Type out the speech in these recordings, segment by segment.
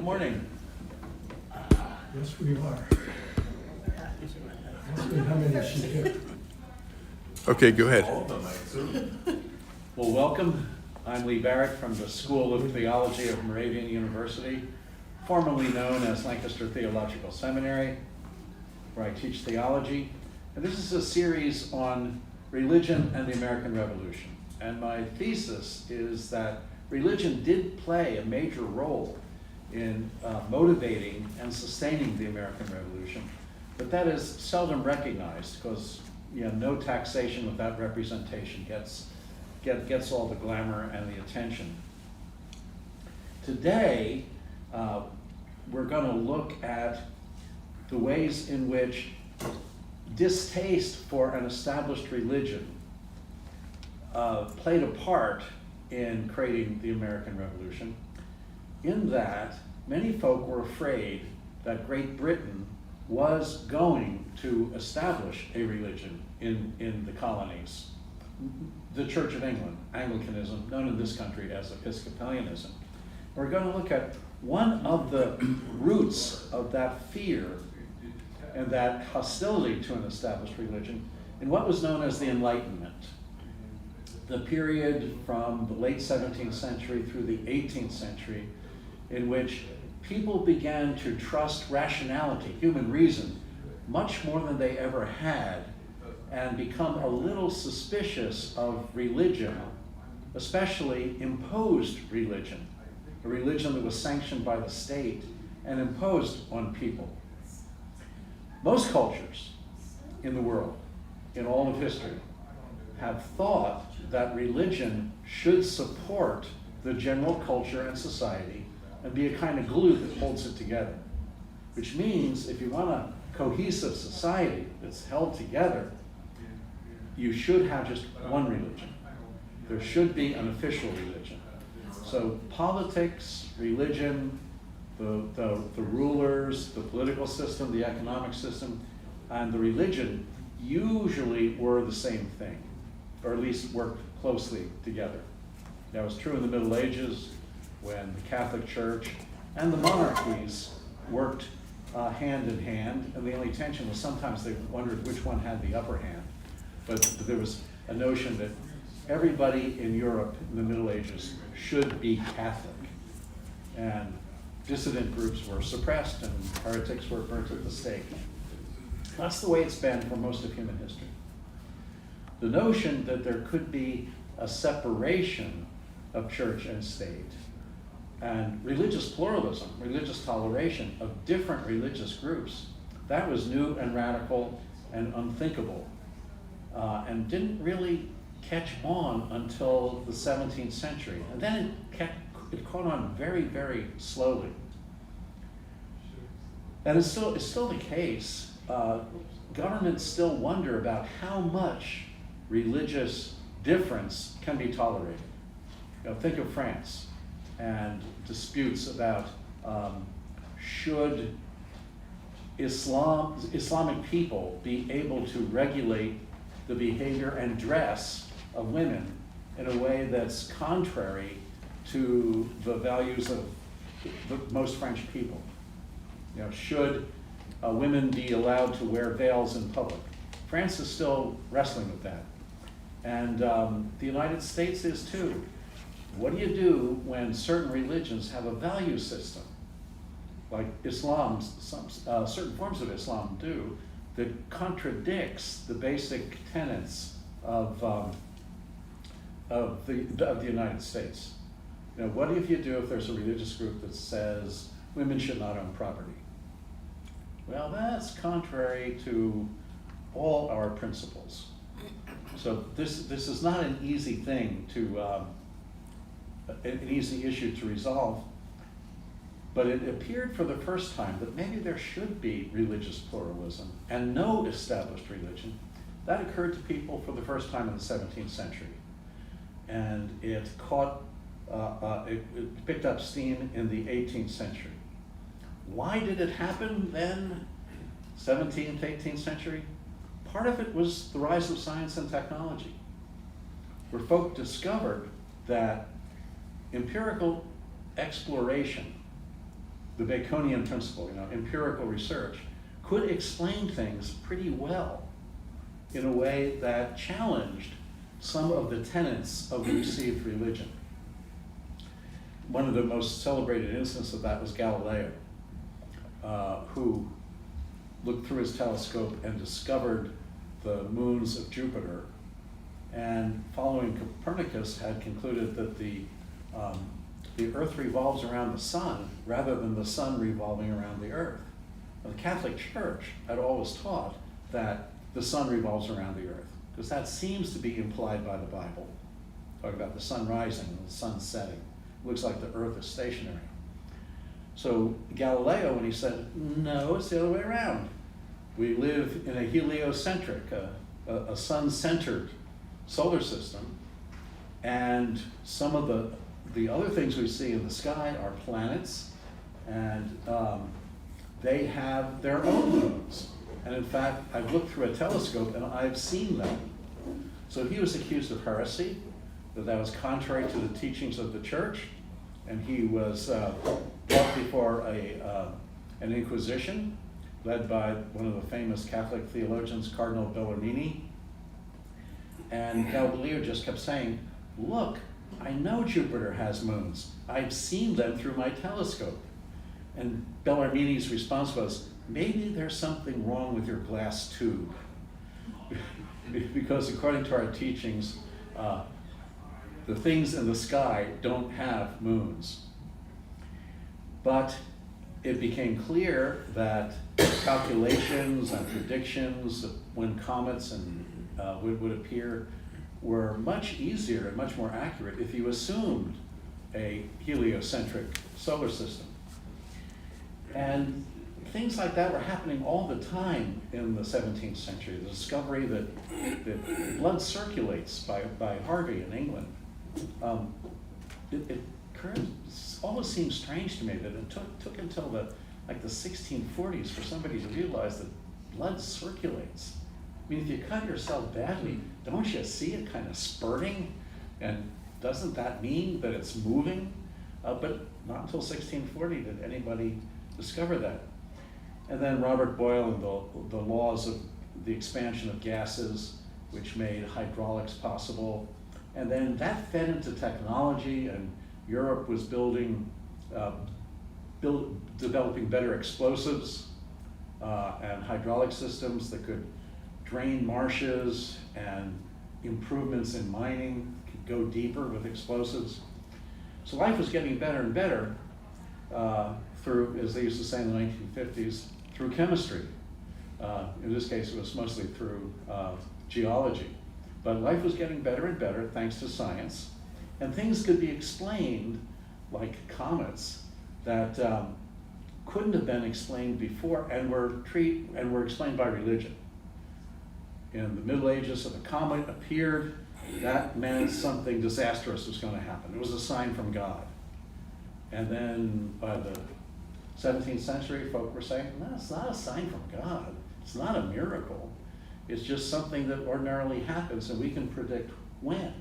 Good morning. Yes, we are. How many is she here? Okay, go ahead. Well, welcome. I'm Lee Barrett from the School of Theology of Moravian University, formerly known as Lancaster Theological Seminary, where I teach theology. And this is a series on religion and the American Revolution. And my thesis is that religion did play a major role in motivating and sustaining the American Revolution, but that is seldom recognized because no taxation without representation gets all the glamour and the attention. Today, we're going to look at the ways in which distaste for an established religion played a part in creating the American Revolution, in that many folk were afraid that Great Britain was going to establish a religion in the colonies. The Church of England, Anglicanism, known in this country as Episcopalianism. We're going to look at one of the roots of that fear and that hostility to an established religion in what was known as the Enlightenment, the period from the late 17th century through the 18th century, in which people began to trust rationality, human reason, much more than they ever had, and become a little suspicious of religion, especially imposed religion, a religion that was sanctioned by the state and imposed on people. Most cultures in the world, in all of history, have thought that religion should support the general culture and society and be a kind of glue that holds it together. Which means if you want a cohesive society that's held together, you should have just one religion. There should be an official religion. So politics, religion, the rulers, the political system, the economic system, and the religion usually were the same thing, or at least worked closely together. That was true in the Middle Ages, when the Catholic Church and the monarchies worked hand in hand, and the only tension was sometimes they wondered which one had the upper hand. But there was a notion that everybody in Europe in the Middle Ages should be Catholic, and dissident groups were suppressed and heretics were burnt at the stake. That's the way it's been for most of human history. The notion that there could be a separation of church and state and religious pluralism, religious toleration of different religious groups, that was new and radical and unthinkable, and didn't really catch on until the 17th century. And then it caught on very, very slowly. And it's still the case. Governments still wonder about how much religious difference can be tolerated. Think of France and disputes about should Islamic people be able to regulate the behavior and dress of women in a way that's contrary to the values of most French people. Should women be allowed to wear veils in public? France is still wrestling with that. And the United States is too. What do you do when certain religions have a value system, like Islam, certain forms of Islam do, that contradicts the basic tenets of the United States? What if you do if there's a religious group that says women should not own property? Well, that's contrary to all our principles. So this is not an easy thing an easy issue to resolve, but it appeared for the first time that maybe there should be religious pluralism and no established religion. That occurred to people for the first time in the 17th century. And it picked up steam in the 18th century. Why did it happen then, 17th, 18th century? Part of it was the rise of science and technology, where folk discovered that empirical exploration the Baconian principle, empirical research, could explain things pretty well in a way that challenged some of the tenets of the received religion. One of the most celebrated instances of that was Galileo, who looked through his telescope and discovered the moons of Jupiter, and following Copernicus had concluded that the Earth revolves around the sun rather than the sun revolving around the Earth. Now, the Catholic Church had always taught that the sun revolves around the Earth, because that seems to be implied by the Bible, talking about the sun rising and the sun setting. It looks like the Earth is stationary. So Galileo, when he said, no, it's the other way around. We live in a heliocentric, a sun-centered solar system, and some of the other things we see in the sky are planets, and they have their own moons. And in fact, I've looked through a telescope and I've seen them. So he was accused of heresy, that was contrary to the teachings of the church, and he was brought before an inquisition led by one of the famous Catholic theologians, Cardinal Bellarmine. And Galileo just kept saying, look, I know Jupiter has moons. I've seen them through my telescope. And Bellarmine's response was, maybe there's something wrong with your glass tube. Because according to our teachings, the things in the sky don't have moons. But it became clear that calculations and predictions when comets would appear were much easier and much more accurate if you assumed a heliocentric solar system. And things like that were happening all the time in the 17th century. The discovery that blood circulates by Harvey in England. It almost seems strange to me that it took until the 1640s for somebody to realize that blood circulates. I mean, if you cut yourself badly, don't you see it kind of spurting? And doesn't that mean that it's moving? But not until 1640 did anybody discover that. And then Robert Boyle and the laws of the expansion of gases, which made hydraulics possible. And then that fed into technology, and Europe was developing better explosives and hydraulic systems that could drain marshes, and improvements in mining could go deeper with explosives. So life was getting better and better through, as they used to say in the 1950s, through chemistry. In this case, it was mostly through geology. But life was getting better and better thanks to science. And things could be explained, like comets, that couldn't have been explained before and were explained by religion. In the Middle Ages, if a comet appeared, that meant something disastrous was going to happen. It was a sign from God. And then by the 17th century, folk were saying, no, it's not a sign from God. It's not a miracle. It's just something that ordinarily happens, and we can predict when.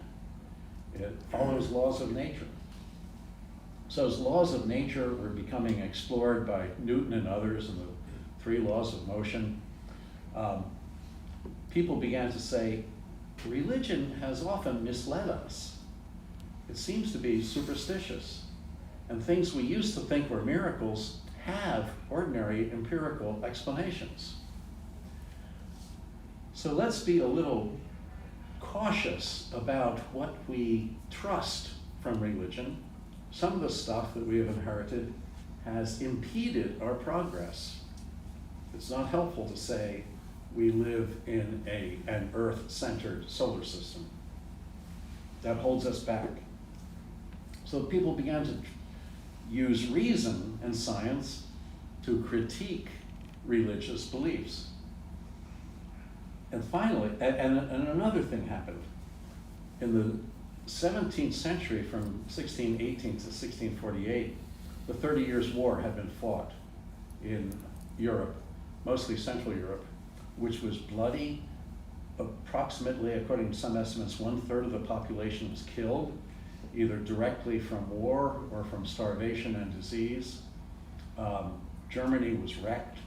It follows laws of nature. So as laws of nature were becoming explored by Newton and others in the 3 laws of motion, people began to say, religion has often misled us. It seems to be superstitious. And things we used to think were miracles have ordinary empirical explanations. So let's be a little cautious about what we trust from religion. Some of the stuff that we have inherited has impeded our progress. It's not helpful to say we live in an Earth-centered solar system. That holds us back. So people began to use reason and science to critique religious beliefs. And finally, and another thing happened. In the 17th century, from 1618 to 1648, the 30 Years' War had been fought in Europe, mostly Central Europe, which was bloody. Approximately, according to some estimates, 1/3 of the population was killed, either directly from war or from starvation and disease. Germany was wrecked.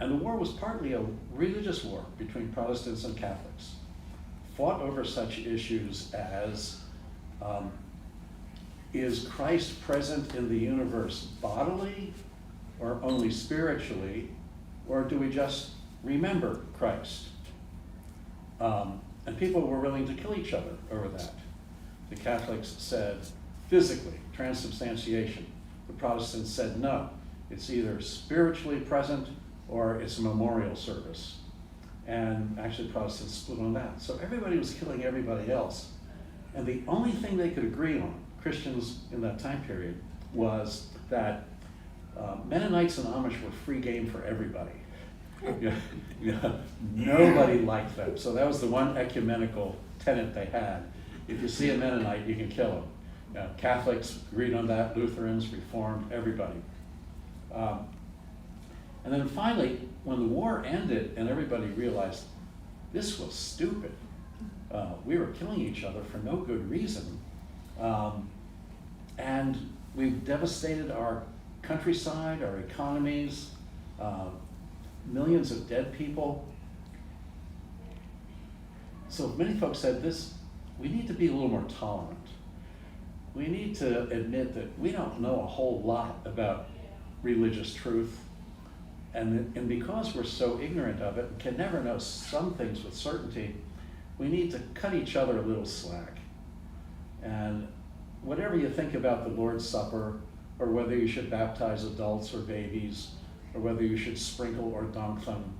And the war was partly a religious war between Protestants and Catholics, fought over such issues as, is Christ present in the universe bodily or only spiritually, or do we just remember Christ? And people were willing to kill each other over that. The Catholics said physically, transubstantiation. The Protestants said no, it's either spiritually present or it's a memorial service. And actually Protestants split on that. So everybody was killing everybody else. And the only thing they could agree on, Christians in that time period, was that Mennonites and Amish were free game for everybody. Nobody liked them. So that was the one ecumenical tenet they had. If you see a Mennonite, you can kill him. Catholics agreed on that, Lutherans, Reformed, everybody. And then finally, when the war ended and everybody realized this was stupid, we were killing each other for no good reason, and we've devastated our countryside, our economies, millions of dead people. So many folks said this, we need to be a little more tolerant. We need to admit that we don't know a whole lot about religious truth. And because we're so ignorant of it and can never know some things with certainty, we need to cut each other a little slack. And whatever you think about the Lord's Supper, or whether you should baptize adults or babies, or whether you should sprinkle or dunk them,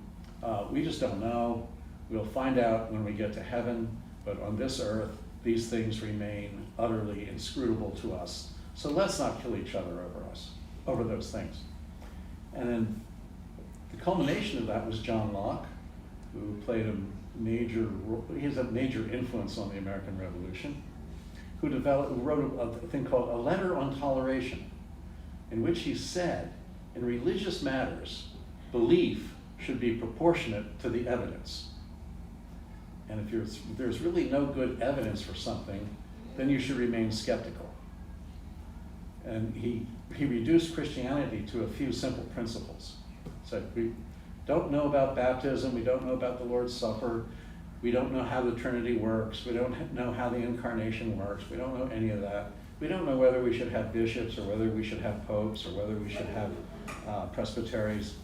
we just don't know. We'll find out when we get to heaven, but on this earth, these things remain utterly inscrutable to us. So let's not kill each other over those things. And then the culmination of that was John Locke, who played a major role. He has a major influence on the American Revolution, who wrote a thing called A Letter on Toleration, in which he said, in religious matters, belief should be proportionate to the evidence. And if there's really no good evidence for something, then you should remain skeptical. And he reduced Christianity to a few simple principles. So we don't know about baptism, we don't know about the Lord's Supper, we don't know how the Trinity works, we don't know how the Incarnation works, we don't know any of that. We don't know whether we should have bishops or whether we should have popes or whether we should have presbyteries.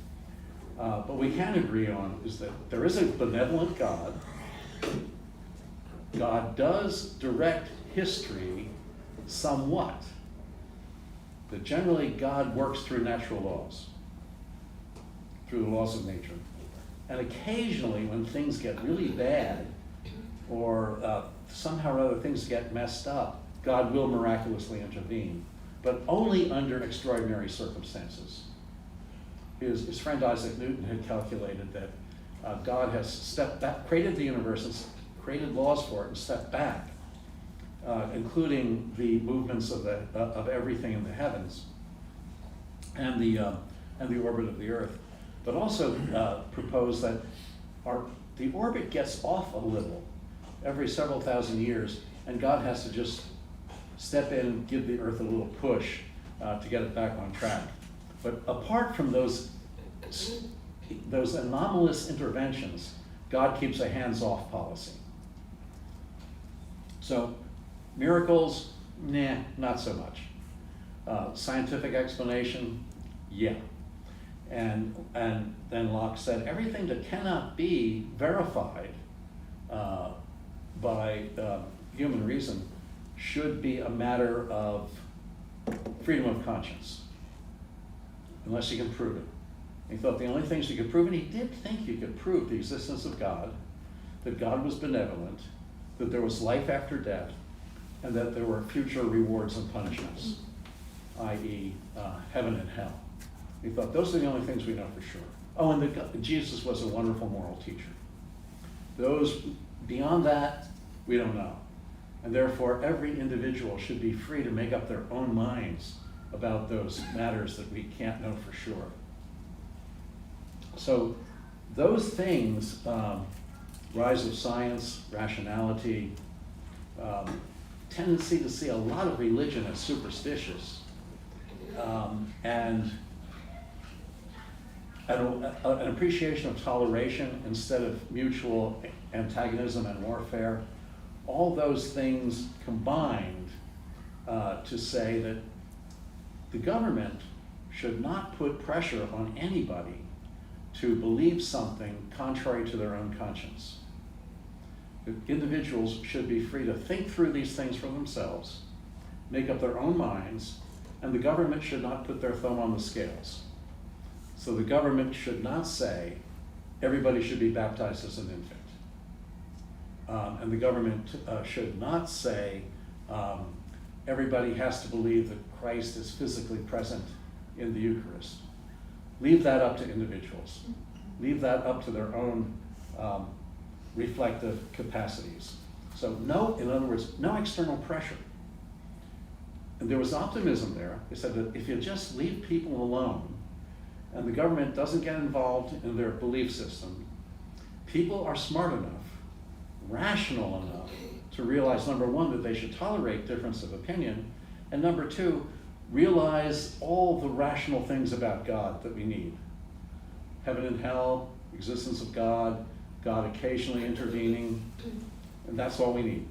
But we can agree on is that there is a benevolent God. God does direct history somewhat, but generally God works through natural laws, through the laws of nature. And occasionally when things get really bad or somehow or other things get messed up, God will miraculously intervene, but only under extraordinary circumstances. His friend Isaac Newton had calculated that God has stepped back, created the universe, and created laws for it, and stepped back, including the movements of everything in the heavens and the orbit of the Earth, but also proposed that the orbit gets off a little every several thousand years, and God has to just step in and give the Earth a little push to get it back on track. But apart from those anomalous interventions, God keeps a hands-off policy. So miracles, nah, not so much. Scientific explanation, yeah. And then Locke said everything that cannot be verified by human reason should be a matter of freedom of conscience, unless you can prove it. He thought the only things you could prove, and he did think you could prove the existence of God, that God was benevolent, that there was life after death, and that there were future rewards and punishments, i.e. Heaven and hell. He thought those are the only things we know for sure. Oh, and that Jesus was a wonderful moral teacher. Those, beyond that, we don't know. And therefore, every individual should be free to make up their own minds about those matters that we can't know for sure. So those things, rise of science, rationality, tendency to see a lot of religion as superstitious, and an appreciation of toleration instead of mutual antagonism and warfare. All those things combined to say that the government should not put pressure on anybody to believe something contrary to their own conscience. Individuals should be free to think through these things for themselves, make up their own minds, and the government should not put their thumb on the scales. So the government should not say everybody should be baptized as an infant. And the government should not say everybody has to believe that Christ is physically present in the Eucharist. Leave that up to individuals. Leave that up to their own reflective capacities. So in other words, no external pressure. And there was optimism there. They said that if you just leave people alone and the government doesn't get involved in their belief system, people are smart enough, rational enough to realize, number one, that they should tolerate difference of opinion, and number two, realize all the rational things about God that we need. Heaven and hell, existence of God, God occasionally intervening, and that's all we need.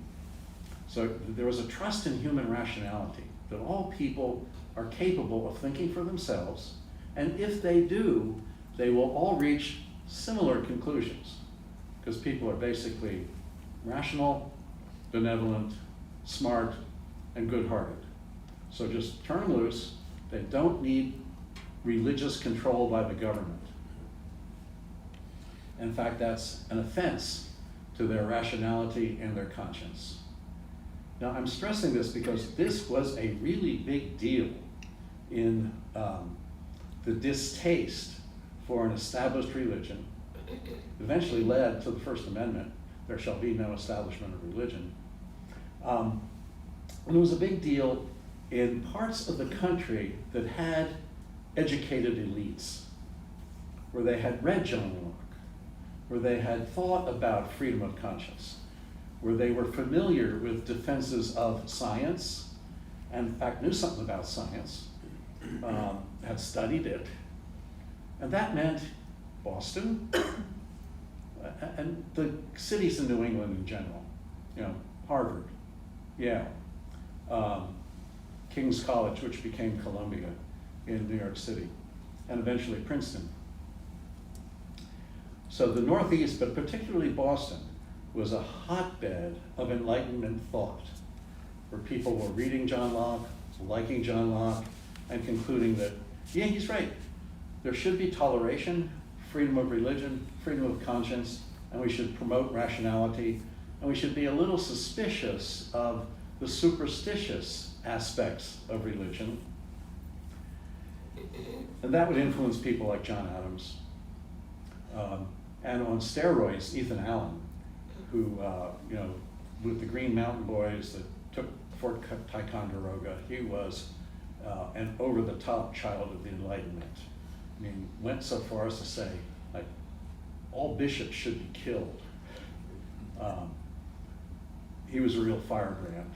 So there was a trust in human rationality, that all people are capable of thinking for themselves, and if they do, they will all reach similar conclusions, because people are basically rational, benevolent, smart, and good-hearted. So just turn them loose. They don't need religious control by the government. In fact, that's an offense to their rationality and their conscience. Now, I'm stressing this because this was a really big deal in the distaste for an established religion. Eventually led to the First Amendment, there shall be no establishment of religion. And it was a big deal in parts of the country that had educated elites, where they had read John Locke, where they had thought about freedom of conscience, where they were familiar with defenses of science, and in fact knew something about science, had studied it. And that meant Boston, and the cities in New England in general, Harvard, Yale, King's College, which became Columbia in New York City, and eventually Princeton. So the Northeast, but particularly Boston, was a hotbed of Enlightenment thought, where people were reading John Locke, liking John Locke, and concluding that, yeah, he's right. There should be toleration, freedom of religion, freedom of conscience, and we should promote rationality, and we should be a little suspicious of the superstitious aspects of religion. And that would influence people like John Adams. And on steroids, Ethan Allen, who, with the Green Mountain Boys that took Fort Ticonderoga, he was an over-the-top child of the Enlightenment. I mean, went so far as to say, like, all bishops should be killed. He was a real firebrand.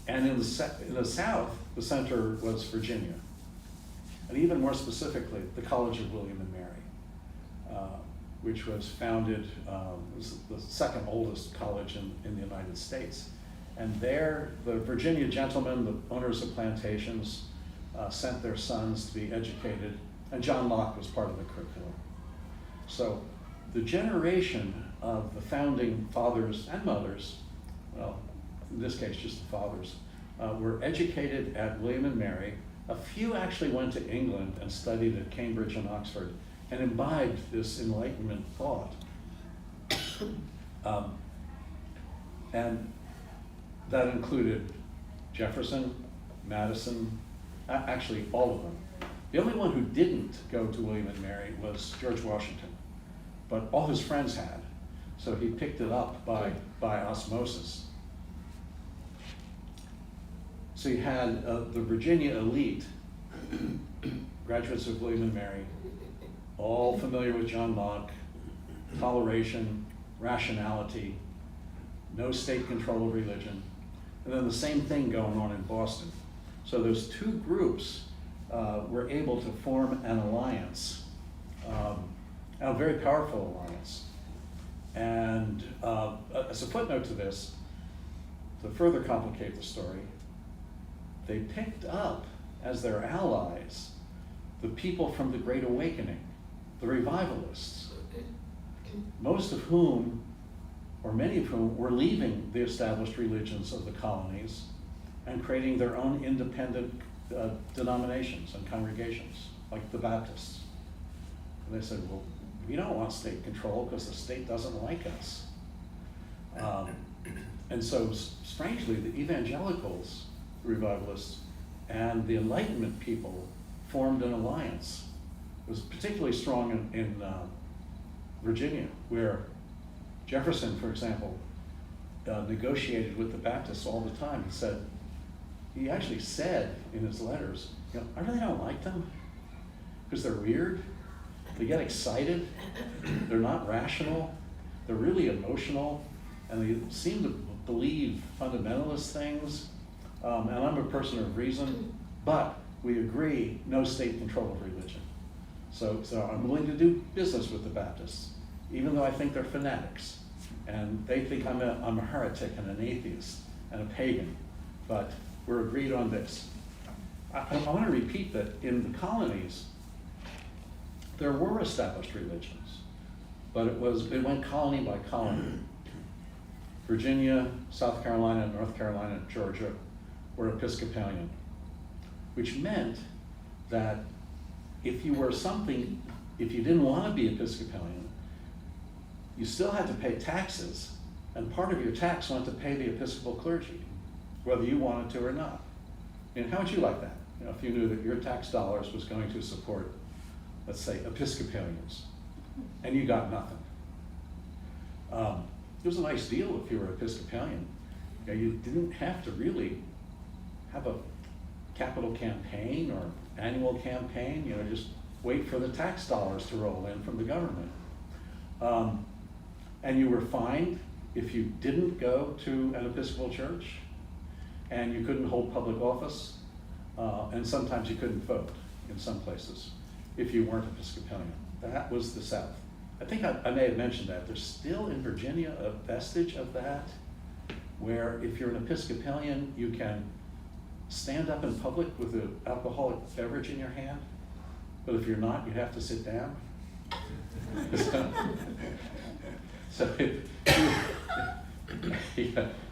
And in the South, the center was Virginia. And even more specifically, the College of William and Mary, which was founded, was the second oldest college in the United States. And there, the Virginia gentlemen, the owners of plantations, sent their sons to be educated, and John Locke was part of the curriculum. So the generation of the founding fathers and mothers, well, in this case, just the fathers, were educated at William and Mary. A few actually went to England and studied at Cambridge and Oxford and imbibed this Enlightenment thought. And that included Jefferson, Madison, actually all of them. The only one who didn't go to William and Mary was George Washington, but all his friends had, so he picked it up by osmosis. So you had the Virginia elite, graduates of William and Mary, all familiar with John Locke, toleration, rationality, no state control of religion. And then the same thing going on in Boston, So those two groups were able to form an alliance, a very powerful alliance. And as a footnote to this, to further complicate the story, they picked up as their allies the people from the Great Awakening, the revivalists, most of whom, or many of whom, were leaving the established religions of the colonies and creating their own independent denominations and congregations, like the Baptists. And they said, well, we don't want state control because the state doesn't like us. And so, strangely, the evangelicals, the revivalists, and the Enlightenment people formed an alliance. It was particularly strong in Virginia, where Jefferson, for example, negotiated with the Baptists all the time. He actually said in his letters, I really don't like them because they're weird. They get excited. They're not rational. They're really emotional, and they seem to believe fundamentalist things. And I'm a person of reason, but we agree no state control of religion. So I'm willing to do business with the Baptists, even though I think they're fanatics, and they think I'm a heretic and an atheist and a pagan, but we're agreed on this. I want to repeat that in the colonies, there were established religions, but it went colony by colony. Virginia, South Carolina, North Carolina, Georgia were Episcopalian, which meant that if you didn't want to be Episcopalian, you still had to pay taxes, and part of your tax went to pay the Episcopal clergy, whether you wanted to or not. And how would you like that? If you knew that your tax dollars was going to support, let's say, Episcopalians, and you got nothing. It was a nice deal if you were Episcopalian. You didn't have to really have a capital campaign or annual campaign, just wait for the tax dollars to roll in from the government. And you were fined if you didn't go to an Episcopal church, and you couldn't hold public office, and sometimes you couldn't vote in some places if you weren't Episcopalian. That was the South. I think I may have mentioned that. There's still in Virginia a vestige of that, where if you're an Episcopalian, you can stand up in public with an alcoholic beverage in your hand, but if you're not, you have to sit down.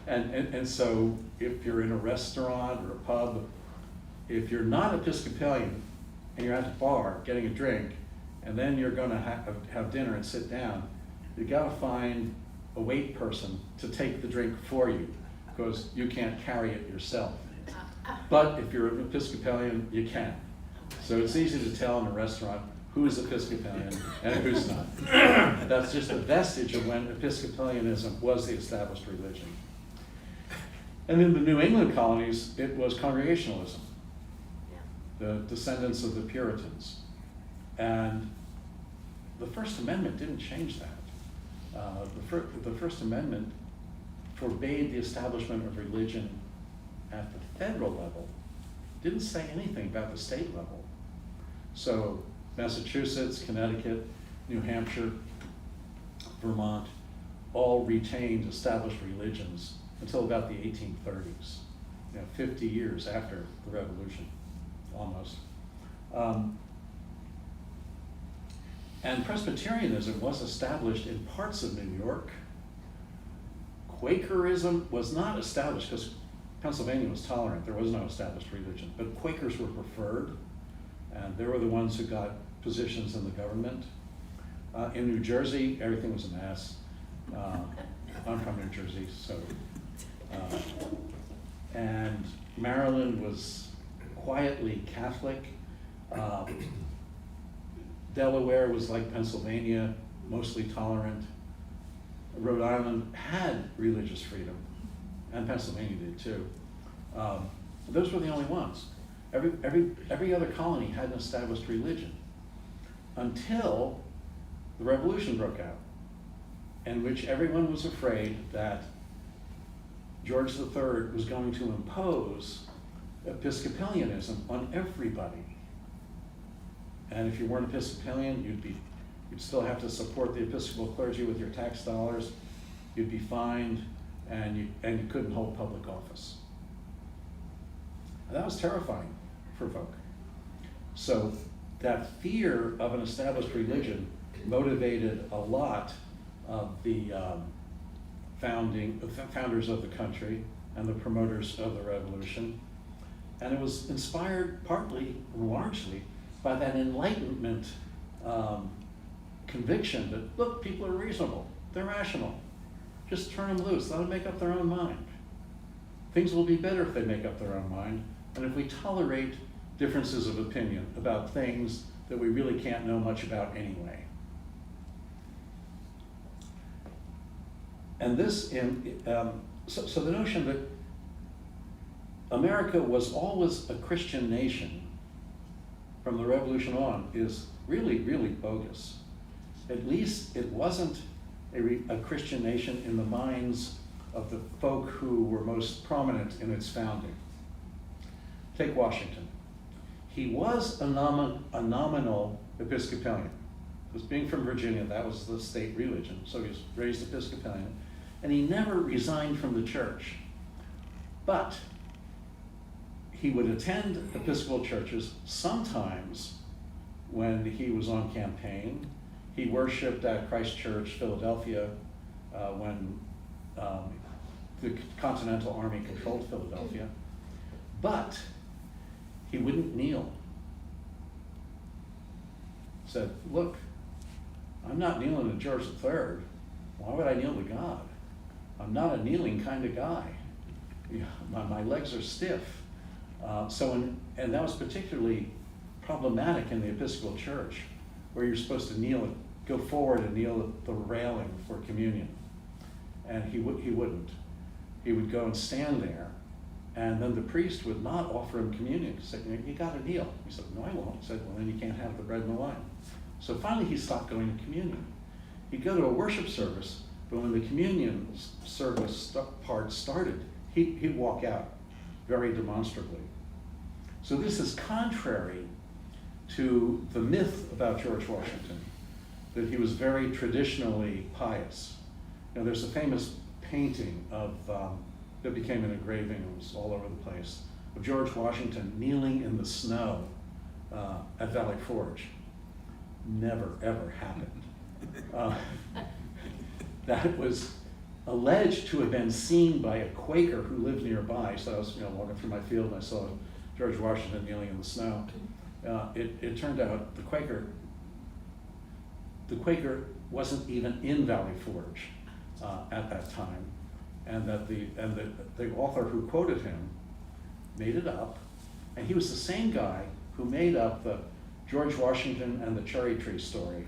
And so if you're in a restaurant or a pub, if you're not Episcopalian and you're at the bar getting a drink, and then you're going to have dinner and sit down, you got to find a wait person to take the drink for you, because you can't carry it yourself. But if you're an Episcopalian, you can. So it's easy to tell in a restaurant who's Episcopalian and who's not. That's just a vestige of when Episcopalianism was the established religion. And in the New England colonies, it was Congregationalism, the descendants of the Puritans. And the First Amendment didn't change that. The First Amendment forbade the establishment of religion at the federal level, didn't say anything about the state level. So Massachusetts, Connecticut, New Hampshire, Vermont, all retained established religions until about the 1830s, 50 years after the Revolution, almost. And Presbyterianism was established in parts of New York. Quakerism was not established because Pennsylvania was tolerant. There was no established religion, but Quakers were preferred, and they were the ones who got positions in the government. In New Jersey, everything was a mess. I'm from New Jersey, so. And Maryland was quietly Catholic. Delaware was like Pennsylvania, mostly tolerant. Rhode Island had religious freedom, and Pennsylvania did too. Those were the only ones. Every other colony had an established religion until the Revolution broke out, in which everyone was afraid that George III was going to impose Episcopalianism on everybody. And if you weren't Episcopalian, you'd still have to support the Episcopal clergy with your tax dollars. You'd be fined, and you couldn't hold public office. And that was terrifying for folk. So that fear of an established religion motivated a lot of the founders of the country and the promoters of the revolution. And it was inspired partly, largely, by that Enlightenment conviction that, look, people are reasonable, they're rational. Just turn them loose, let them make up their own mind. Things will be better if they make up their own mind, and if we tolerate differences of opinion about things that we really can't know much about anyway. And this, so the notion that America was always a Christian nation from the Revolution on is really, really bogus. At least it wasn't a Christian nation in the minds of the folk who were most prominent in its founding. Take Washington. He was a nominal Episcopalian. Because being from Virginia, that was the state religion, so he was raised Episcopalian. And he never resigned from the church. But he would attend Episcopal churches sometimes when he was on campaign. He worshiped at Christ Church, Philadelphia, when the Continental Army controlled Philadelphia. But he wouldn't kneel. Said, look, I'm not kneeling to George III. Why would I kneel to God? I'm not a kneeling kind of guy. My legs are stiff. And that was particularly problematic in the Episcopal Church, where you're supposed to kneel, go forward and kneel at the railing for communion. And he wouldn't. He would go and stand there, and then the priest would not offer him communion. He said, you gotta kneel. He said, no, I won't. He said, well, then you can't have the bread and the wine. So finally he stopped going to communion. He'd go to a worship service, but when the communion service part started, he'd walk out very demonstrably. So this is contrary to the myth about George Washington, that he was very traditionally pious. There's a famous painting of that became an engraving, it was all over the place, of George Washington kneeling in the snow at Valley Forge. Never, ever happened. That was alleged to have been seen by a Quaker who lived nearby. So I was walking through my field and I saw George Washington kneeling in the snow. It turned out the Quaker wasn't even in Valley Forge at that time, and that the author who quoted him made it up, and he was the same guy who made up the George Washington and the cherry tree story.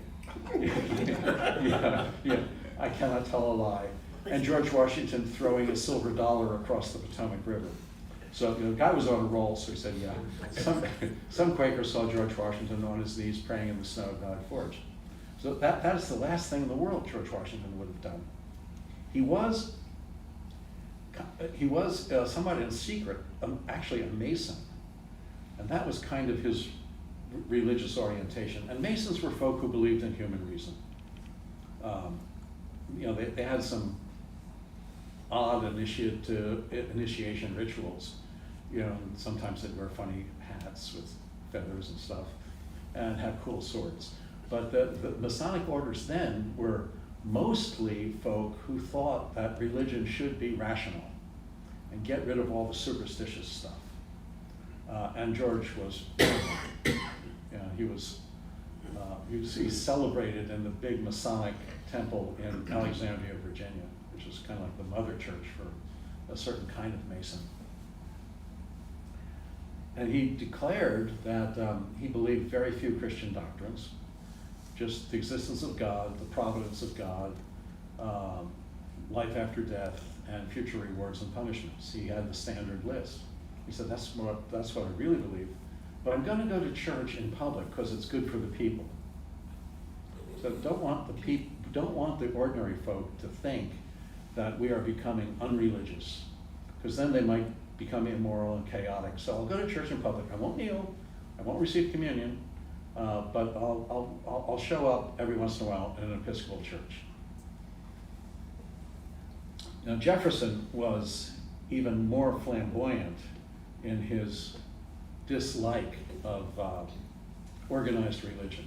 yeah, I cannot tell a lie. And George Washington throwing a silver dollar across the Potomac River. So the guy was on a roll, so he said, yeah. Some Quaker saw George Washington on his knees praying in the snow at Valley Forge. So that is the last thing in the world George Washington would have done. He was somewhat in secret, actually a Mason. And that was kind of his religious orientation. And Masons were folk who believed in human reason. They had some odd initiation rituals. Sometimes they'd wear funny hats with feathers and stuff, and have cool swords. But the Masonic orders then were mostly folk who thought that religion should be rational and get rid of all the superstitious stuff. And George was, he's celebrated in the big Masonic temple in Alexandria, Virginia, which is kind of like the mother church for a certain kind of Mason. And he declared that he believed very few Christian doctrines, just the existence of God, the providence of God, life after death, and future rewards and punishments. He had the standard list. He said, that's what I really believe, but I'm going to go to church in public because it's good for the people. So don't want the ordinary folk to think that we are becoming unreligious, because then they might become immoral and chaotic. So I'll go to church in public. I won't kneel. I won't receive communion, but I'll show up every once in a while in an Episcopal church. Now Jefferson was even more flamboyant in his dislike of organized religion.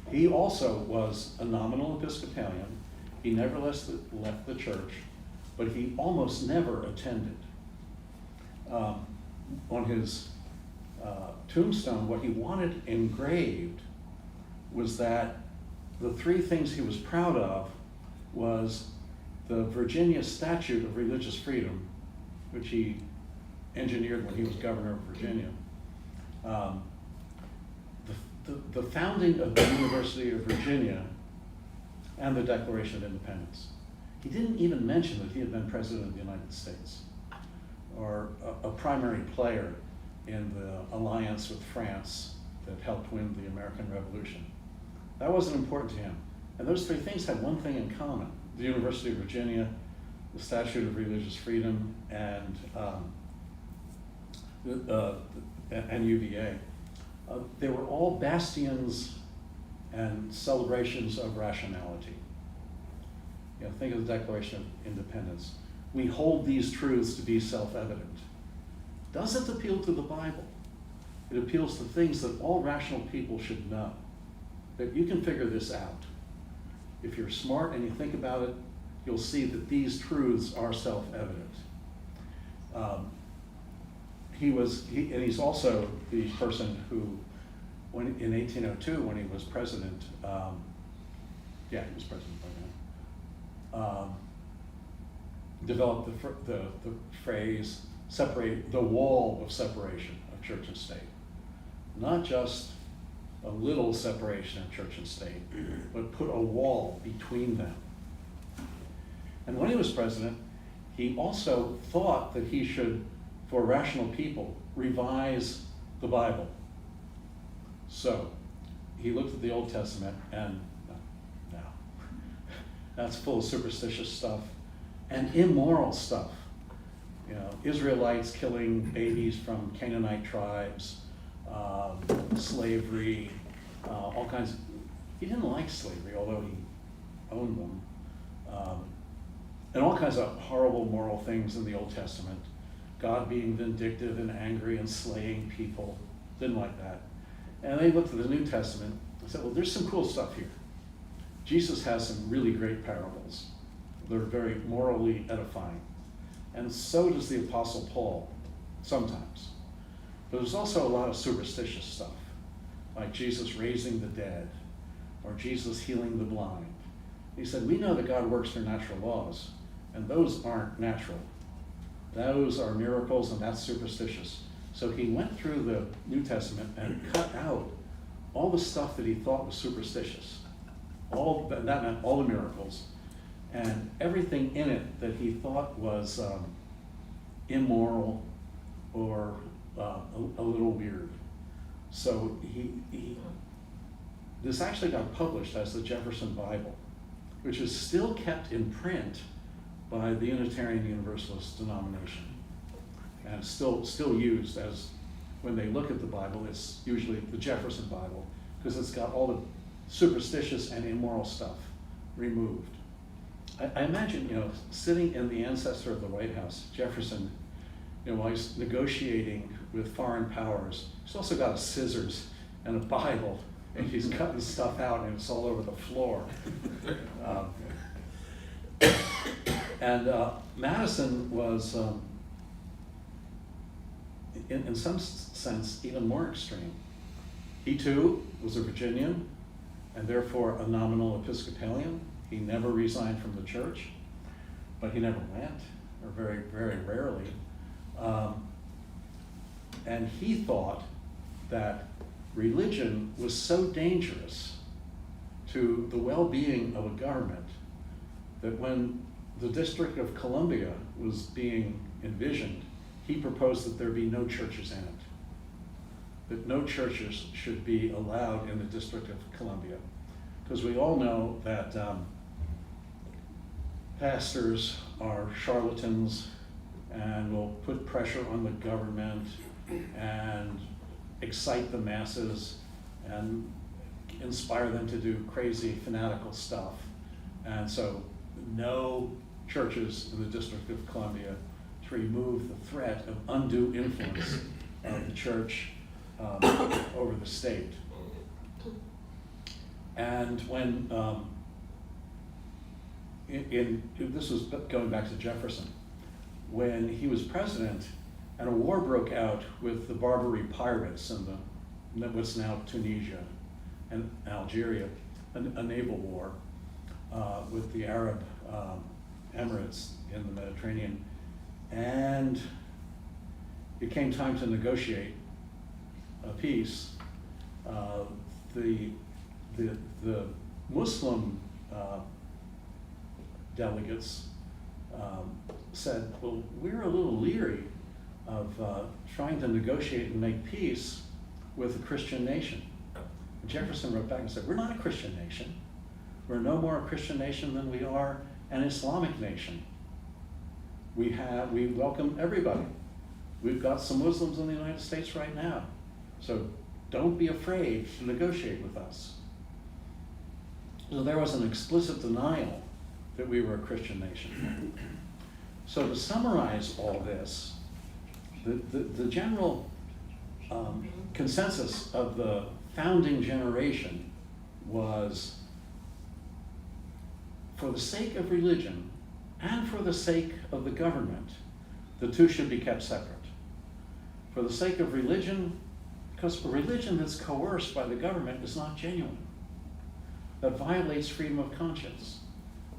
He also was a nominal Episcopalian. He never left the church, but he almost never attended. On his tombstone, what he wanted engraved was that the three things he was proud of was the Virginia Statute of Religious Freedom, which he engineered when he was governor of Virginia, the founding of the University of Virginia, and the Declaration of Independence. He didn't even mention that he had been president of the United States or a primary player in the alliance with France that helped win the American Revolution. That wasn't important to him. And those three things had one thing in common: the University of Virginia, the Statute of Religious Freedom, and UVA. They were all bastions and celebrations of rationality. You know, think of the Declaration of Independence. We hold these truths to be self-evident. Doesn't appeal to the Bible. It appeals to things that all rational people should know, that you can figure this out. If you're smart and you think about it, you'll see that these truths are self-evident. And he's also the person who, in 1802, when he was president, he was president by then, developed the phrase, separate the wall of separation of church and state. Not just a little separation of church and state, but put a wall between them. And when he was president, he also thought that he should, for rational people, revise the Bible. So he looked at the Old Testament and, no, that's full of superstitious stuff and immoral stuff. You know, Israelites killing babies from Canaanite tribes, slavery, all kinds of, he didn't like slavery, although he owned them. And all kinds of horrible moral things in the Old Testament. God being vindictive and angry and slaying people, didn't like that. And they looked at the New Testament and said, well, there's some cool stuff here. Jesus has some really great parables. They're very morally edifying. And so does the Apostle Paul, sometimes. But there's also a lot of superstitious stuff, like Jesus raising the dead, or Jesus healing the blind. He said, we know that God works through natural laws, and those aren't natural. Those are miracles, and that's superstitious. So he went through the New Testament and cut out all the stuff that he thought was superstitious. That meant all the miracles, and everything in it that he thought was immoral or a little weird. So this actually got published as the Jefferson Bible, which is still kept in print by the Unitarian Universalist denomination, and still used as, when they look at the Bible, it's usually the Jefferson Bible, because it's got all the superstitious and immoral stuff removed. I imagine, sitting in the ancestor of the White House, Jefferson, while he's negotiating with foreign powers, he's also got scissors and a Bible, and he's cutting stuff out, and it's all over the floor. And Madison was, in some sense, even more extreme. He too was a Virginian, and therefore a nominal Episcopalian. He never resigned from the church, but he never went, or very, very rarely. And he thought that religion was so dangerous to the well-being of a government that when the District of Columbia was being envisioned, he proposed that there be no churches in it, that no churches should be allowed in the District of Columbia. Because we all know that pastors are charlatans and will put pressure on the government and excite the masses and inspire them to do crazy fanatical stuff. And so no churches in the District of Columbia to remove the threat of undue influence of the church over the state. And when, this was going back to Jefferson, when he was president and a war broke out with the Barbary pirates in what's now Tunisia and Algeria, a naval war with the Arab Emirates in the Mediterranean, and it came time to negotiate a peace. The Muslim delegates said, well, we're a little leery of trying to negotiate and make peace with a Christian nation. And Jefferson wrote back and said, we're not a Christian nation. We're no more a Christian nation than we are an Islamic nation. We welcome everybody. We've got some Muslims in the United States right now. So don't be afraid to negotiate with us. So there was an explicit denial that we were a Christian nation. So to summarize all this, the general consensus of the founding generation was, for the sake of religion and for the sake of the government, the two should be kept separate. For the sake of religion, because a religion that's coerced by the government is not genuine. That violates freedom of conscience.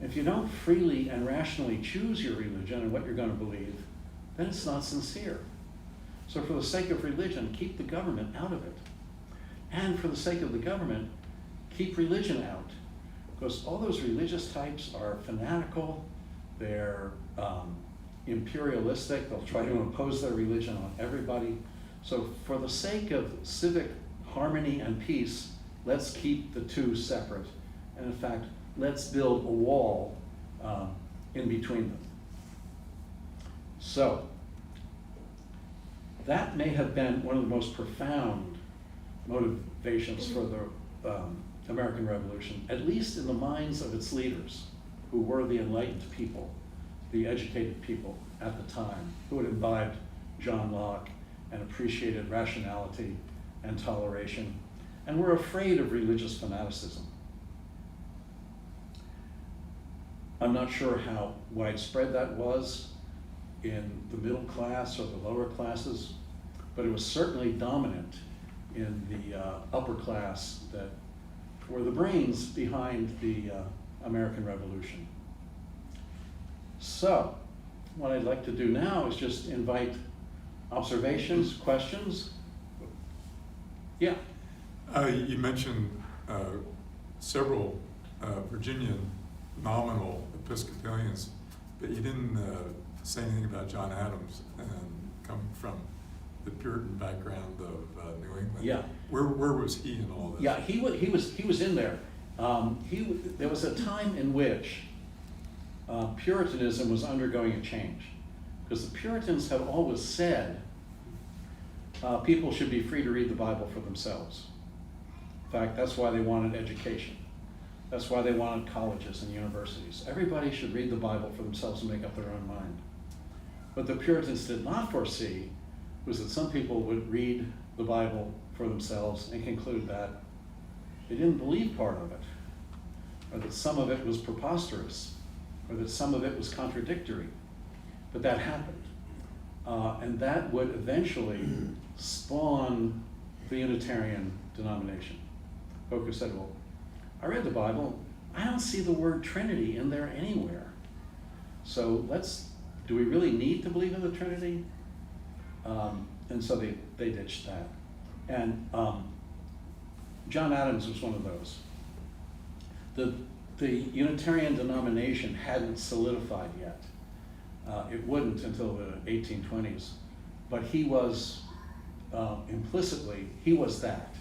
If you don't freely and rationally choose your religion and what you're going to believe, then it's not sincere. So for the sake of religion, keep the government out of it. And for the sake of the government, keep religion out. Because all those religious types are fanatical, they're imperialistic, they'll try to impose their religion on everybody. So for the sake of civic harmony and peace, let's keep the two separate. And in fact, let's build a wall in between them. So that may have been one of the most profound motivations for the American Revolution, at least in the minds of its leaders, who were the enlightened people, the educated people at the time, who had imbibed John Locke and appreciated rationality and toleration, and were afraid of religious fanaticism. I'm not sure how widespread that was in the middle class or the lower classes, but it was certainly dominant in the upper class that were the brains behind the American Revolution. So, what I'd like to do now is just invite observations, questions. Yeah. You mentioned several Virginian nominal Episcopalians, but you didn't say anything about John Adams and come from the Puritan background of New England. Yeah. Where was he in all this? Yeah, he was in there. There was a time in which Puritanism was undergoing a change, because the Puritans had always said people should be free to read the Bible for themselves. In fact, that's why they wanted education. That's why they wanted colleges and universities. Everybody should read the Bible for themselves and make up their own mind. What the Puritans did not foresee was that some people would read the Bible for themselves and conclude that they didn't believe part of it, or that some of it was preposterous, or that some of it was contradictory. But that happened. And that would eventually spawn the Unitarian denomination. Folk who said, well, I read the Bible, I don't see the word Trinity in there anywhere. So do we really need to believe in the Trinity? And so they ditched that. And John Adams was one of those. The Unitarian denomination hadn't solidified yet. It wouldn't until the 1820s. But he was, implicitly, he was that.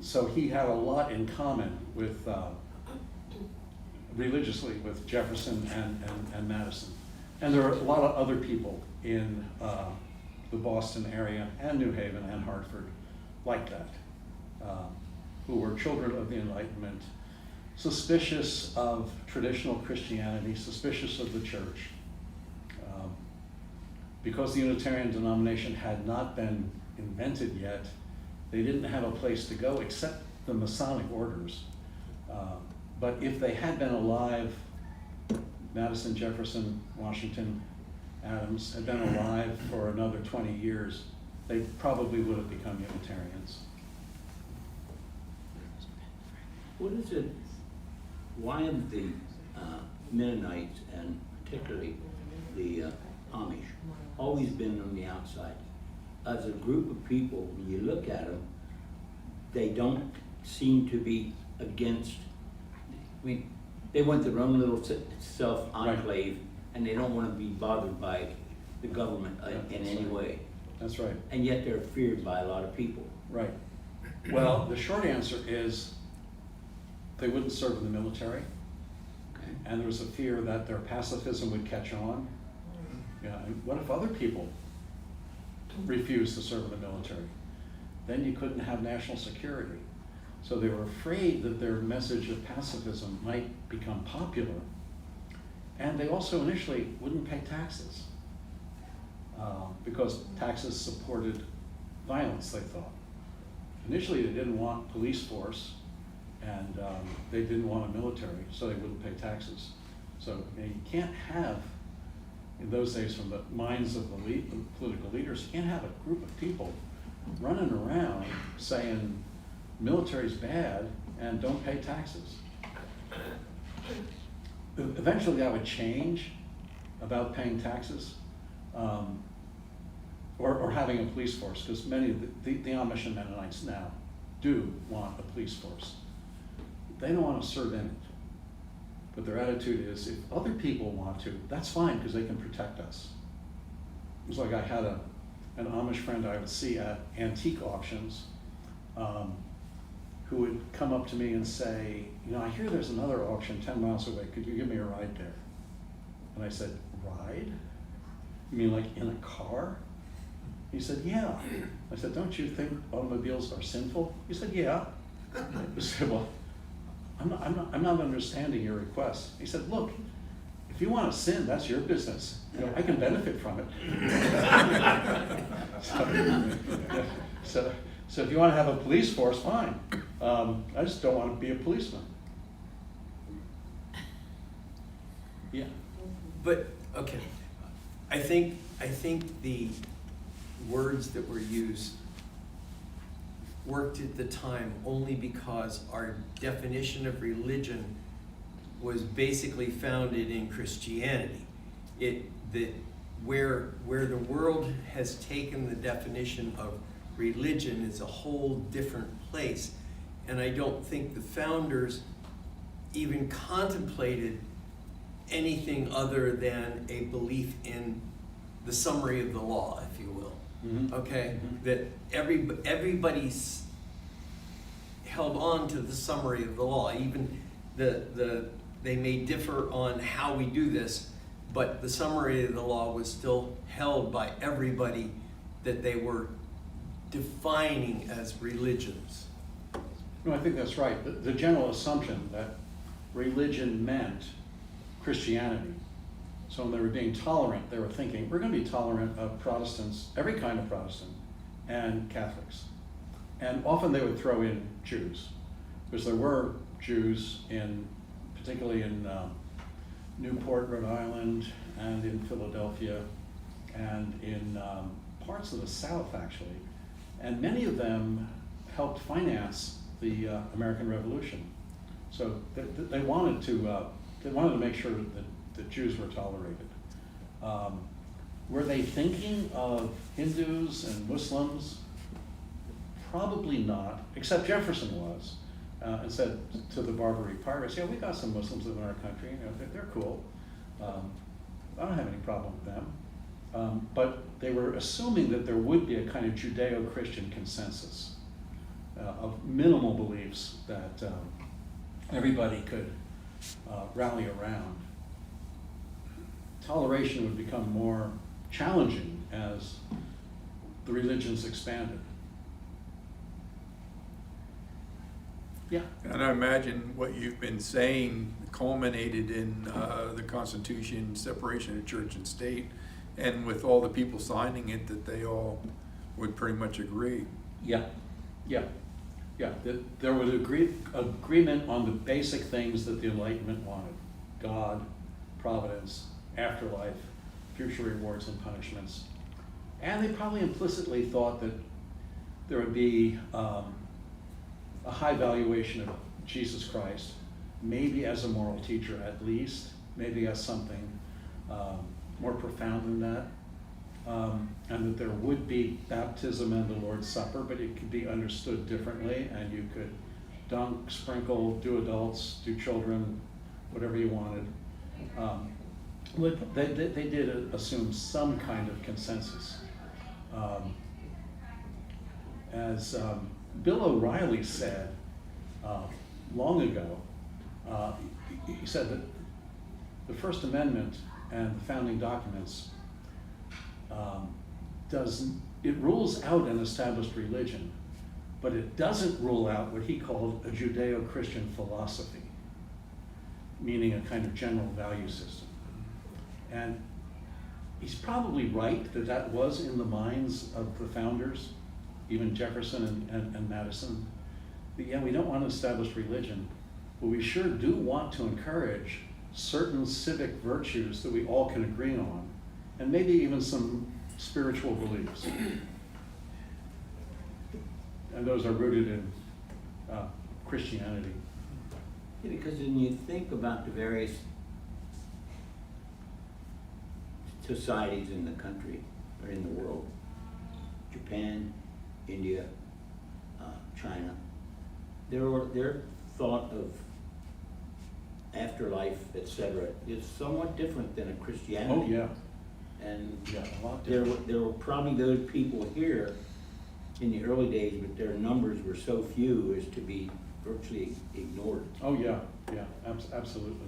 So he had a lot in common with, religiously, with Jefferson and Madison. And there are a lot of other people in the Boston area and New Haven and Hartford like that, who were children of the Enlightenment, suspicious of traditional Christianity, suspicious of the church. Because the Unitarian denomination had not been invented yet, they didn't have a place to go except the Masonic orders. But if they had been alive, Madison, Jefferson, Washington, Adams had been alive for another 20 years, they probably would have become Unitarians. What is it, why have the Mennonites, and particularly the Amish, always been on the outside? As a group of people, when you look at them, they don't seem to be against, I mean, they want their own little self-enclave, and they don't want to be bothered by the government in any way. That's right. And yet they're feared by a lot of people. Right. Well, the short answer is they wouldn't serve in the military, Okay. and there was a fear that their pacifism would catch on. Yeah, and what if other people refused to serve in the military? Then you couldn't have national security. So they were afraid that their message of pacifism might become popular. And they also initially wouldn't pay taxes because taxes supported violence, they thought. Initially, they didn't want police force, and they didn't want a military, so they wouldn't pay taxes. So you can't have, in those days, from the minds of the political leaders, you can't have a group of people running around saying military's bad and don't pay taxes. Eventually that would change about paying taxes, or having a police force, because many of the Amish and Mennonites now do want a police force. They don't want to serve in it. But their attitude is, if other people want to, that's fine, because they can protect us. It was like I had an Amish friend I would see at antique auctions, who would come up to me and say, you know, I hear there's another auction 10 miles away, could you give me a ride there? And I said, ride? You mean like in a car? He said, yeah. I said, don't you think automobiles are sinful? He said, yeah. I said, well, I'm not understanding your request. He said, look, if you want to sin, that's your business. You know, I can benefit from it. So if you want to have a police force, fine. I just don't want to be a policeman. Yeah. But, okay, I think the words that were used worked at the time only because our definition of religion was basically founded in Christianity. Where the world has taken the definition of religion is a whole different place. And I don't think the founders even contemplated anything other than a belief in the summary of the law, if you will. Mm-hmm. Okay? Mm-hmm. That everybody's held on to the summary of the law. Even they may differ on how we do this, but the summary of the law was still held by everybody that they were defining as religions. No, I think that's right. The general assumption that religion meant Christianity. So when they were being tolerant, they were thinking, we're going to be tolerant of Protestants, every kind of Protestant, and Catholics. And often they would throw in Jews, because there were Jews particularly in Newport, Rhode Island, and in Philadelphia, and in parts of the South, actually. And many of them helped finance the American Revolution. So they wanted to make sure that Jews were tolerated. Were they thinking of Hindus and Muslims? Probably not, except Jefferson was, and said to the Barbary pirates, yeah, we got some Muslims in our country, you know, they're cool. I don't have any problem with them. But they were assuming that there would be a kind of Judeo-Christian consensus of minimal beliefs that everybody could rally around. toleration would become more challenging as the religions expanded. Yeah. And I imagine what you've been saying culminated in the Constitution, separation of church and state, and with all the people signing it, that they all would pretty much agree. Yeah, yeah, yeah. There was agreement on the basic things that the Enlightenment wanted: God, providence, afterlife, future rewards and punishments. And they probably implicitly thought that there would be a high valuation of Jesus Christ, maybe as a moral teacher at least, maybe as something more profound than that. And that there would be baptism and the Lord's Supper, but it could be understood differently, and you could dunk, sprinkle, do adults, do children, whatever you wanted. They did assume some kind of consensus. As Bill O'Reilly said long ago, he said that the First Amendment and the founding documents it rules out an established religion, but it doesn't rule out what he called a Judeo-Christian philosophy, meaning a kind of general value system. And he's probably right that that was in the minds of the founders, even Jefferson and Madison. But yeah, we don't want to establish religion, but we sure do want to encourage certain civic virtues that we all can agree on, and maybe even some spiritual beliefs. And those are rooted in Christianity. Yeah, because when you think about the various societies in the country or in the world, Japan, India, China, their thought of afterlife, etc., is somewhat different than a Christianity. Oh yeah, And yeah, a lot there different. were probably those people here in the early days, but their numbers were so few as to be virtually ignored. Oh yeah, yeah, absolutely,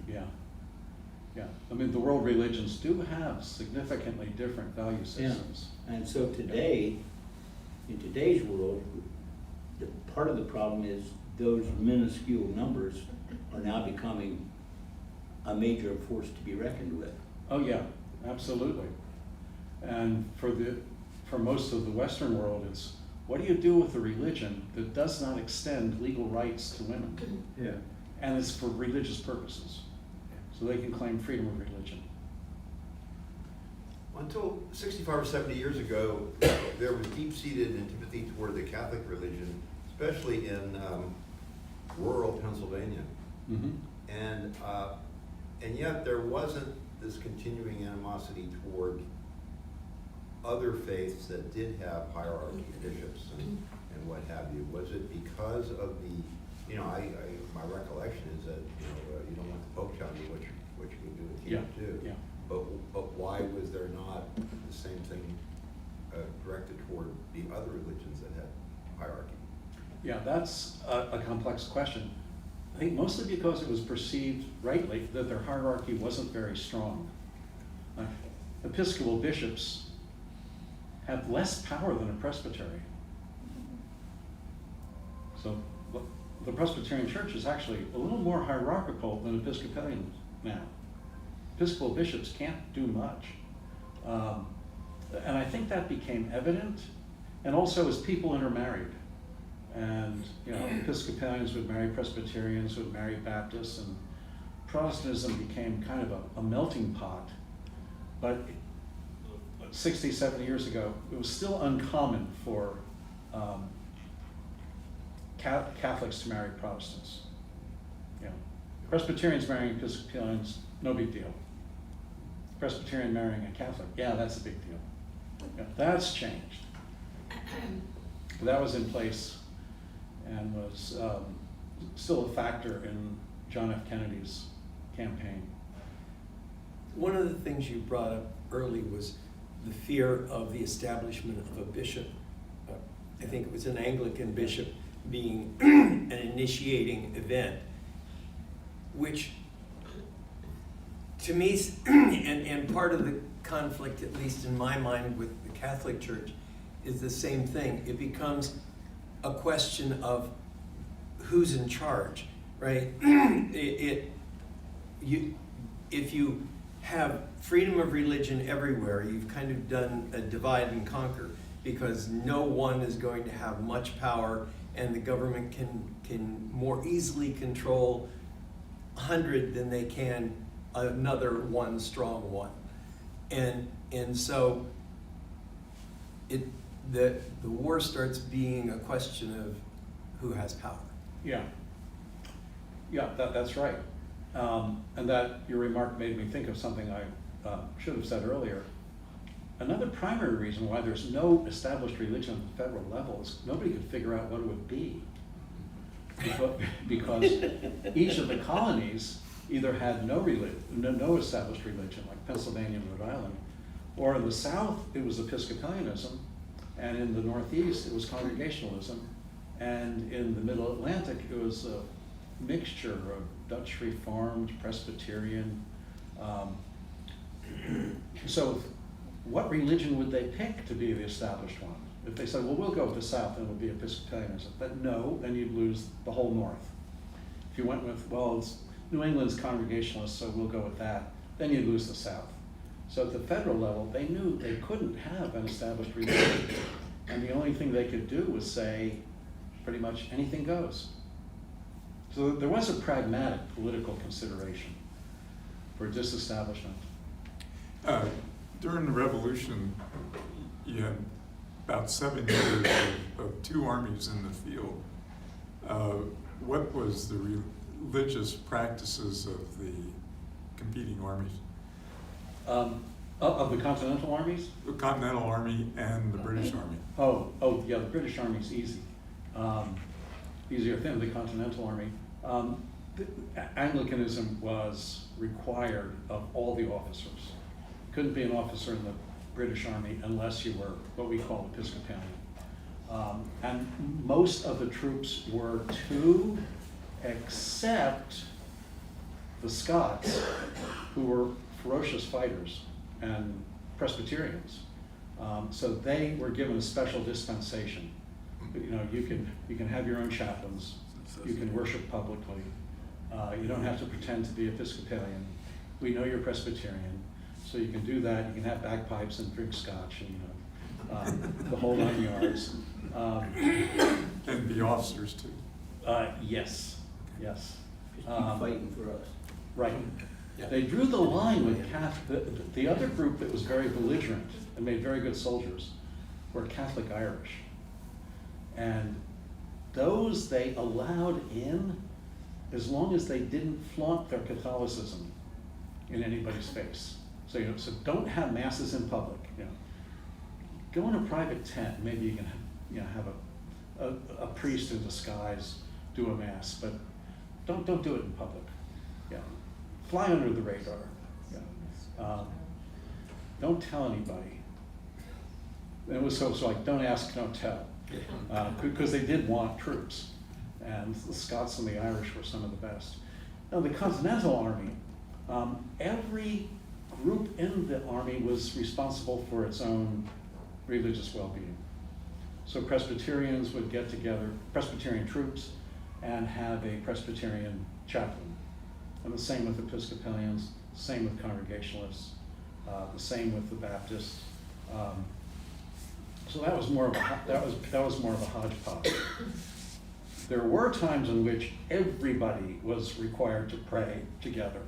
yeah, yeah. I mean, the world religions do have significantly different value systems. And so today, in today's world, part of the problem is those minuscule numbers are now becoming a major force to be reckoned with. Oh yeah, absolutely. And for most of the Western world, it's what do you do with a religion that does not extend legal rights to women? Yeah. And it's for religious purposes, so they can claim freedom of religion. Until 65 or 70 years ago, there was deep-seated antipathy toward the Catholic religion, especially in rural Pennsylvania. Mm-hmm. And yet there wasn't this continuing animosity toward other faiths that did have hierarchy bishops and what have you. Was it because of the, my recollection is that, you don't want the Pope telling you what you can do and can't do. Yeah. But why was there not the same thing directed toward the other religions that had hierarchy? Yeah, that's a complex question. I think mostly because it was perceived rightly that their hierarchy wasn't very strong. Episcopal bishops have less power than a presbytery. So the Presbyterian Church is actually a little more hierarchical than Episcopalians now. Episcopal bishops can't do much. And I think that became evident, and also as people intermarried. And Episcopalians would marry Presbyterians, would marry Baptists, and Protestantism became kind of a melting pot. But 60, 70 years ago, it was still uncommon for Catholics to marry Protestants. Presbyterians marrying Episcopalians, no big deal. Presbyterian marrying a Catholic, yeah, that's a big deal. That's changed. But that was in place and was still a factor in John F. Kennedy's campaign. One of the things you brought up early was the fear of the establishment of a bishop. I think it was an Anglican bishop being an initiating event, which to me, and part of the conflict, at least in my mind, with the Catholic Church, is the same thing. It becomes a question of who's in charge, right? If you have freedom of religion everywhere, you've kind of done a divide and conquer, because no one is going to have much power, and the government can more easily control 100 than they can another one strong one. And so the war starts being a question of who has power. Yeah. Yeah, that's right. And that your remark made me think of something I should have said earlier. Another primary reason why there's no established religion at the federal level is nobody could figure out what it would be. Because each of the colonies either had no established religion, like Pennsylvania and Rhode Island, or in the South it was Episcopalianism, and in the Northeast it was Congregationalism, and in the Middle Atlantic it was a mixture of Dutch Reformed, Presbyterian. So what religion would they pick to be the established one? If they said, well, we'll go with the South, and it would be Episcopalianism. But no, then you'd lose the whole North. If you went with, well, it's New England's Congregationalist, so we'll go with that, then you'd lose the South. So at the federal level, they knew they couldn't have an established religion. And the only thing they could do was say, pretty much anything goes. So there was a pragmatic political consideration for disestablishment. During the Revolution, you had about 7 years of two armies in the field. What was the religious practices of the competing armies? Of the Continental armies? The Continental Army and the British Army. Oh, yeah, the British Army's easy. Easier than the Continental Army. Anglicanism was required of all the officers. Couldn't be an officer in the British Army unless you were what we call Episcopalian. And most of the troops were too, except the Scots, who were ferocious fighters and Presbyterians. So they were given a special dispensation. You know, you can have your own chaplains. You can worship publicly. You don't have to pretend to be Episcopalian. We know you're Presbyterian, so you can do that. You can have bagpipes and drink scotch, and the whole 9 yards. And the officers too. Yes. Just keep fighting for us. Right. Yeah. They drew the line with Catholic. The other group that was very belligerent and made very good soldiers were Catholic Irish. And those they allowed in as long as they didn't flaunt their Catholicism in anybody's face. So, so don't have masses in public. Go in a private tent. Maybe you can have a priest in disguise do a mass, but don't do it in public. Fly under the radar. Don't tell anybody. And it was so like, don't ask, don't tell. Because they did want troops, and the Scots and the Irish were some of the best. Now the Continental Army, every group in the army was responsible for its own religious well-being. So Presbyterians would get together, Presbyterian troops, and have a Presbyterian chaplain. And the same with Episcopalians, same with Congregationalists, the same with the Baptists. So that was more of a hodgepodge. There were times in which everybody was required to pray together.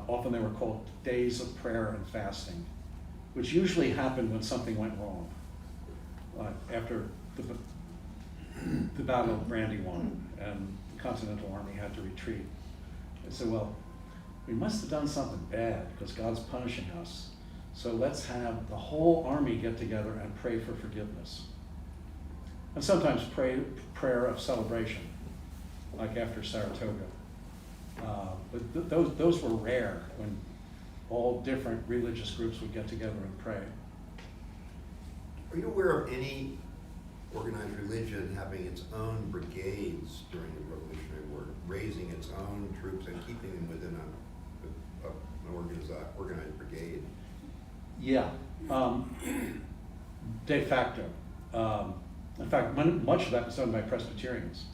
Often they were called days of prayer and fasting, which usually happened when something went wrong. After the Battle of Brandywine and the Continental Army had to retreat. They said, well, we must have done something bad because God's punishing us. So let's have the whole army get together and pray for forgiveness. And sometimes prayer of celebration, like after Saratoga. But those were rare when all different religious groups would get together and pray. Are you aware of any organized religion having its own brigades during the Revolutionary War, raising its own troops and keeping them within a organized brigade. Yeah, de facto. In fact, much of that was done by Presbyterians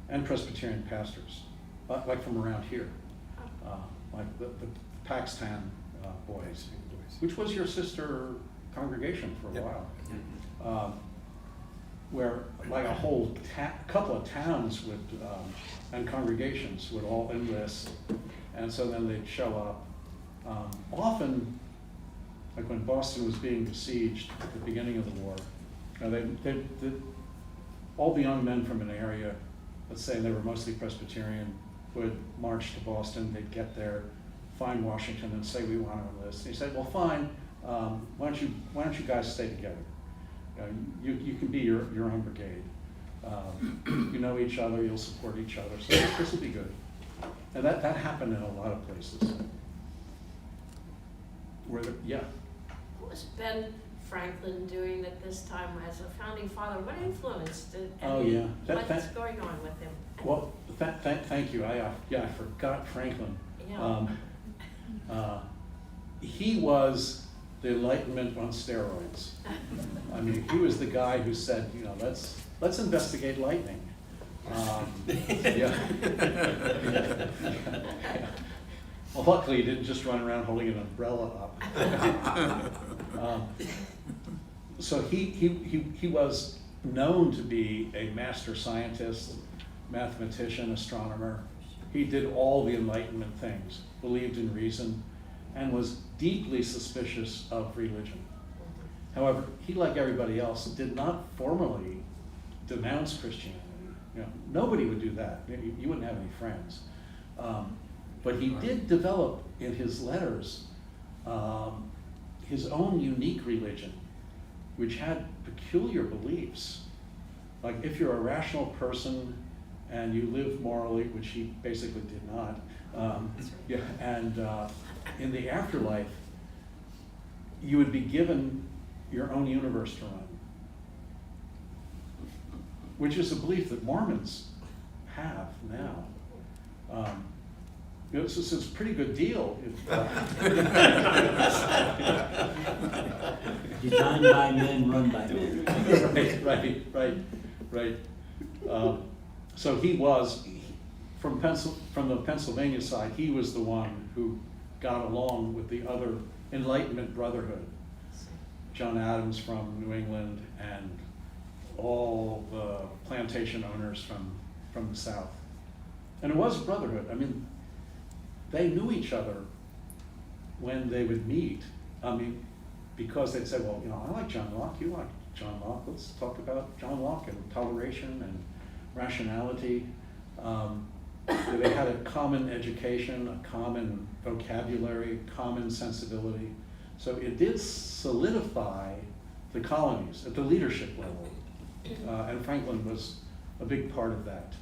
and Presbyterian pastors, like from around here, like the Paxton boys, which was your sister congregation for a while, where like a whole couple of towns would and congregations would all enlist, and so then they'd show up. Often, like when Boston was being besieged at the beginning of the war, all the young men from an area, let's say they were mostly Presbyterian, would march to Boston. They'd get there, find Washington, and say, "We want to enlist." And he said, "Well, fine. Why don't you guys stay together? You can be your own brigade. You know each other. You'll support each other. So this will be good." And that happened in a lot of places. What was Ben Franklin doing at this time as a founding father? What influenced it? And what's going on with him? Well, thank you. I forgot Franklin. Yeah. He was the Enlightenment on steroids. I mean, he was the guy who said, let's investigate lightning. Well, luckily he didn't just run around holding an umbrella up. So he was known to be a master scientist, mathematician, astronomer. He did all the Enlightenment things, believed in reason, and was deeply suspicious of religion. However, he, like everybody else, did not formally denounce Christianity. Nobody would do that. You wouldn't have any friends. But he did develop in his letters his own unique religion, which had peculiar beliefs. Like if you're a rational person and you live morally, which he basically did not, in the afterlife, you would be given your own universe to run, which is a belief that Mormons have now. It's a pretty good deal. Designed by men, run by men. Right. So he was, from the Pennsylvania side, he was the one who got along with the other Enlightenment Brotherhood. John Adams from New England and all the plantation owners from the South. And it was a brotherhood. I mean, they knew each other when they would meet. I mean, because they'd say, well, I like John Locke, you like John Locke, let's talk about John Locke and toleration and rationality. They had a common education, a common vocabulary, common sensibility. So it did solidify the colonies at the leadership level. And Franklin was a big part of that.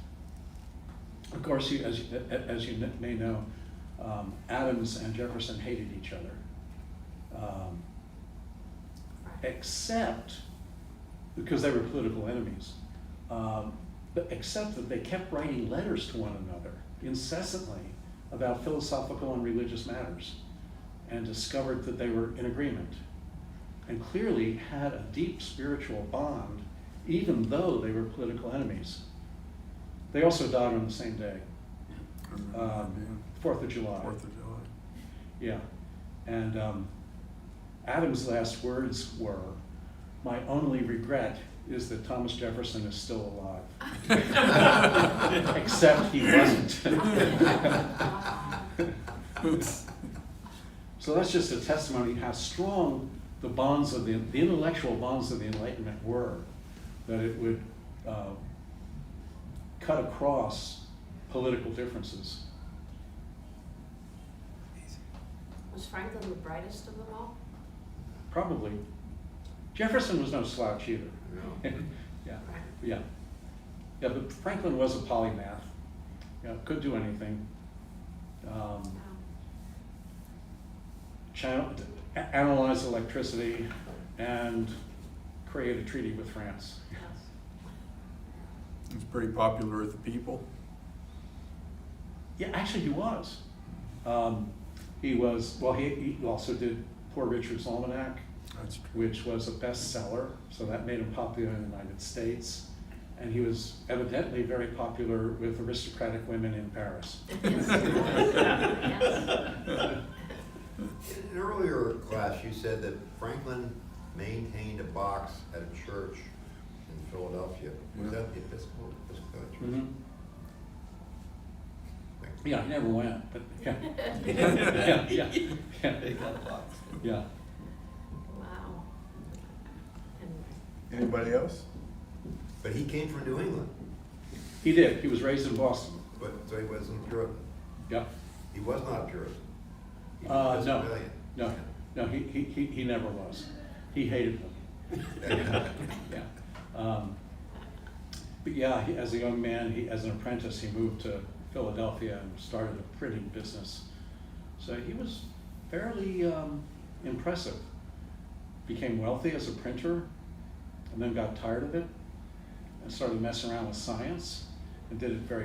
Of course, as you may know, Adams and Jefferson hated each other, except because they were political enemies, but except that they kept writing letters to one another incessantly about philosophical and religious matters, and discovered that they were in agreement, and clearly had a deep spiritual bond, even though they were political enemies. They also died on the same day. 4th of July. 4th of July. Yeah. And Adams' last words were, "My only regret is that Thomas Jefferson is still alive." Except he wasn't. So that's just a testimony how strong the bonds of the intellectual bonds of the Enlightenment were, that it would cut across political differences. Was Franklin the brightest of them all? Probably. Jefferson was no slouch either. No. Yeah, but Franklin was a polymath. Could do anything. Analyze electricity and create a treaty with France. Yes. He's pretty popular with the people. Yeah, actually he was. He also did Poor Richard's Almanac, That's true. which was a bestseller, so that made him popular in the United States. And he was evidently very popular with aristocratic women in Paris. Yes. In an earlier class, you said that Franklin maintained a box at a church in Philadelphia. Was that the Episcopal Church? Mhm. Thank you. Yeah, he never went, but yeah. Yeah. They got a box. Yeah. Wow. Anyway. Anybody else? But he came from New England, He did. He was raised in Boston. but so he wasn't Puritan. Yeah. He was not a Puritan. He No, was Episcopalian. no, he never was. He hated them. Yeah. But yeah, as a young man, as an apprentice, he moved to Philadelphia and started a printing business. So he was fairly impressive. Became wealthy as a printer, and then got tired of it and started messing around with science and did it very